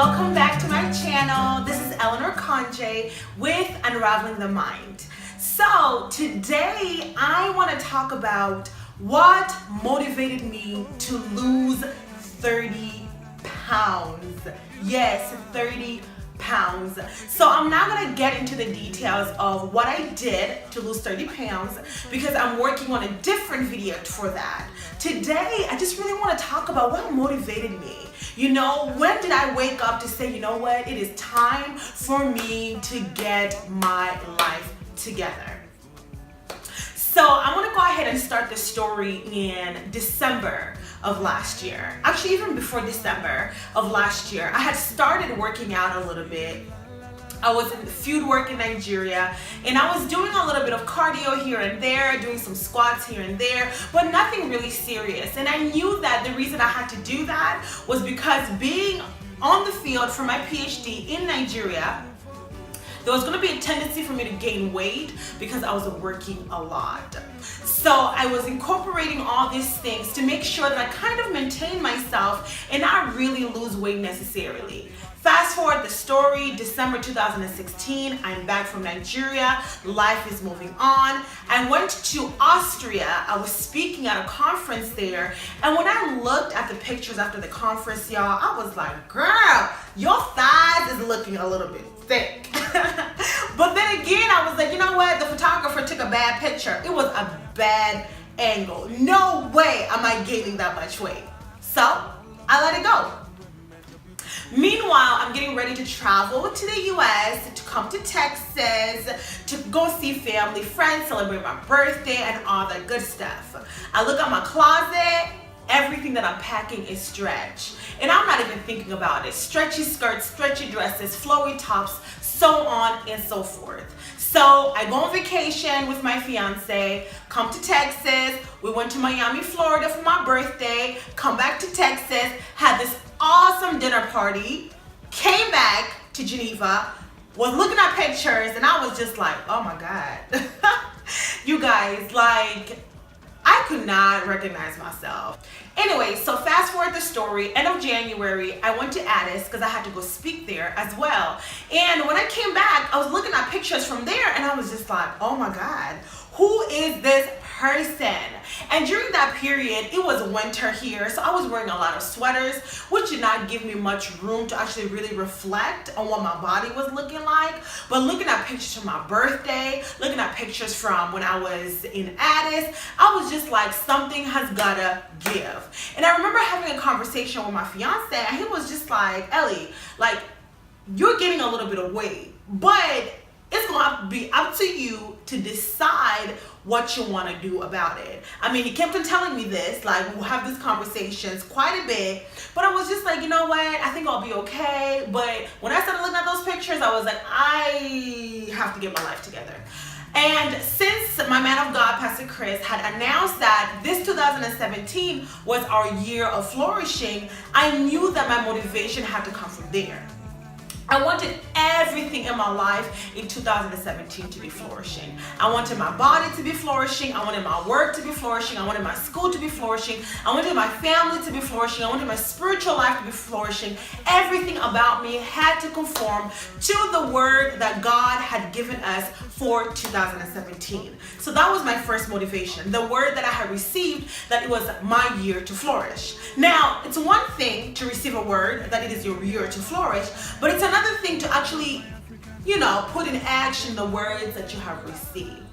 welcome back to my channel. This is Eleanor Conjay with Unraveling the Mind. So today I want to talk about what motivated me to lose 30 pounds. Yes, 30 pounds. So I'm not going to get into the details of what I did to lose 30 pounds because I'm working on a different video for that. Today, I just really want to talk about what motivated me. You know, when did I wake up to say, you know what, it is time for me to get my life together. So I'm going to go ahead and start the story in December of last year. Actually, even before December of last year, I had started working out a little bit. I was in field work in Nigeria and I was doing a little bit of cardio here and there, doing some squats here and there, but nothing really serious. And I knew that the reason I had to do that was because being on the field for my PhD in Nigeria, there was going to be a tendency for me to gain weight because I was working a lot. So I was incorporating all these things to make sure that I kind of maintain myself and not really lose weight necessarily. Fast forward the story, December 2016, I'm back from Nigeria, life is moving on. I went to Austria, I was speaking at a conference there, and when I looked at the pictures after the conference, y'all, I was like, girl, your thighs is looking a little bit thick. But then again, I was like, you know what, the photographer took a bad picture. It was a bad angle. No way am I gaining that much weight. So I let it go. Meanwhile, I'm getting ready to travel to the US, to come to Texas, to go see family, friends, celebrate my birthday, and all that good stuff. I look at my closet, everything that I'm packing is stretch. And I'm not even thinking about it. Stretchy skirts, stretchy dresses, flowy tops, so on and so forth. So I go on vacation with my fiance, come to Texas. We went to Miami, Florida for my birthday, come back to Texas, had this awesome dinner party, came back to Geneva, was looking at pictures, and I was just like, oh my God. You guys, like, I could not recognize myself. Anyway, so fast forward the story, end of January, I went to Addis because I had to go speak there as well. And when I came back, I was looking at pictures from there and I was just like, oh my God, who is this person? And during that period, it was winter here, so I was wearing a lot of sweaters, which did not give me much room to actually really reflect on what my body was looking like. But looking at pictures from my birthday, looking at pictures from when I was in Addis, I was just like, something has gotta give. And I remember having a conversation with my fiance, and he was just like, Ellie, like, you're getting a little bit of weight, but it's going to be up to you to decide what you want to do about it. I mean, he kept on telling me this, like, we'll have these conversations quite a bit, but I was just like, you know what, I think I'll be okay. But when I started looking at those pictures, I was like, I have to get my life together. And since my man of God, Pastor Chris, had announced that this 2017 was our year of flourishing, I knew that my motivation had to come from there. I wanted everything in my life in 2017 to be flourishing. I wanted my body to be flourishing. I wanted my work to be flourishing. I wanted my school to be flourishing. I wanted my family to be flourishing. I wanted my spiritual life to be flourishing. Everything about me had to conform to the word that God had given us for 2017. So that was my first motivation, the word that I had received, that it was my year to flourish. Now, it's one thing to receive a word that it is your year to flourish, but it's another thing to actually, you know, put in action the words that you have received.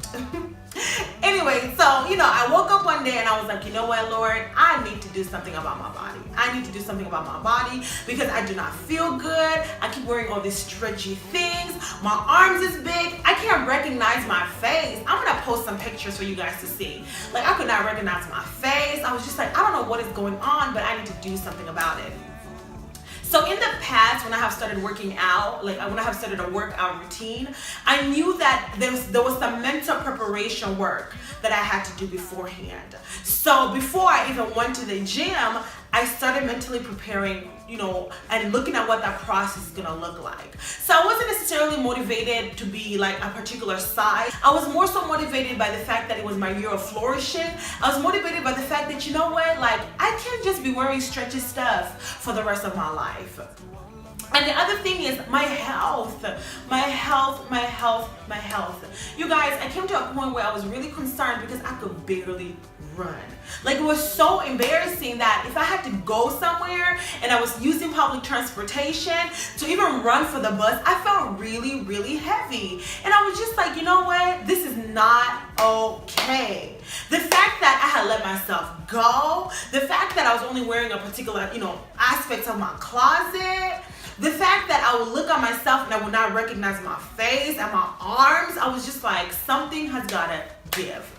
Anyway, so, you know, I woke up one day and I was like, you know what, Lord, I need to do something about my body. I need to do something about my body because I do not feel good. I keep wearing all these stretchy things. My arms is big. I can't recognize my face. I'm going to post some pictures for you guys to see. Like, I could not recognize my face. I was just like, I don't know what is going on, but I need to do something about it. So in the past, when I have started working out, like when I have started a workout routine, I knew that there was some mental preparation work that I had to do beforehand. So before I even went to the gym, I started mentally preparing, you know, and looking at what that process is gonna look like. So I wasn't necessarily motivated to be like a particular size. I was more so motivated by the fact that it was my year of flourishing. I was motivated by the fact that, you know what, like I can't just be wearing stretchy stuff for the rest of my life. And the other thing is my health, my health, my health, my health. You guys, I came to a point where I was really concerned because I could barely run. Like, it was so embarrassing that if I had to go somewhere and I was using public transportation to even run for the bus, I felt really, really heavy. And I was just like, you know what? This is not okay. The fact that I had let myself go, the fact that I was only wearing a particular, aspect of my closet, the fact that I would look at myself and I would not recognize my face and my arms, I was just like, something has got to give.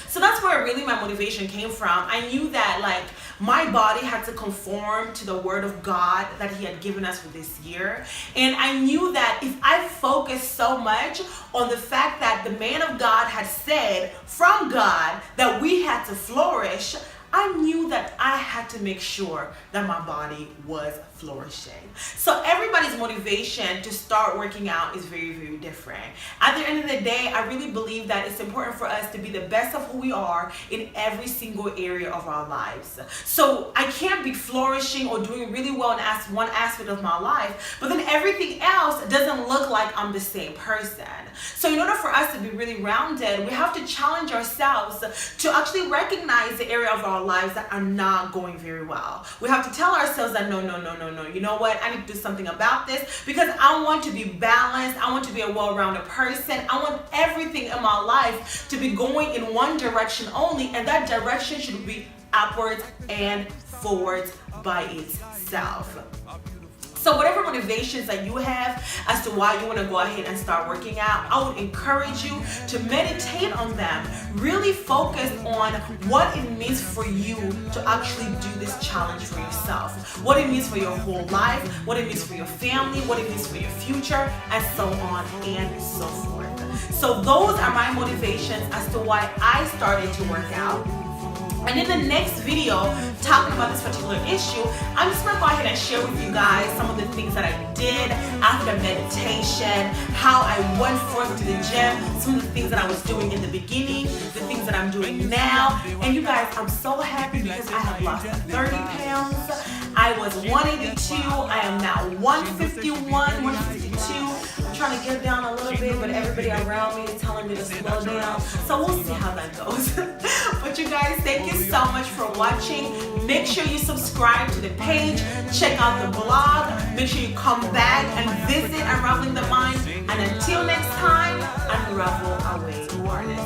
So that's where really my motivation came from. I knew that like my body had to conform to the word of God that he had given us for this year. And I knew that if I focused so much on the fact that the man of God had said from God that we had to flourish, I knew that I had to make sure that my body was flourishing. So everybody's motivation to start working out is very, very different. At the end of the day, I really believe that it's important for us to be the best of who we are in every single area of our lives. So I can't be flourishing or doing really well in one aspect of my life, but then everything else doesn't look like I'm the same person. So in order for us to be really rounded, we have to challenge ourselves to actually recognize the area of our lives that are not going very well. We have to tell ourselves that no, you know what, I need to do something about this because I want to be balanced. I want to be a well-rounded person. I want everything in my life to be going in one direction only, and that direction should be upwards and forwards by itself. So whatever motivations that you have as to why you want to go ahead and start working out, I would encourage you to meditate on them. Really focus on what it means for you to actually do this challenge for yourself. What it means for your whole life, what it means for your family, what it means for your future, and so on and so forth. So those are my motivations as to why I started to work out. And in the next video, talking about this particular issue, I'm just going to go ahead and share with you guys some of the things that I did after meditation, how I went forth to the gym, some of the things that I was doing in the beginning, the things that I'm doing now. And you guys, I'm so happy because I have lost 30 pounds. I was 182. I am now 151, 152. I'm trying to get down a little bit, but everybody around me is telling me to slow down. So we'll see how that goes. But you guys, thank you so much for watching. Make sure you subscribe to the page, check out the blog, make sure you come back and visit Unraveling the Mind. And until next time, unravel our way, artists.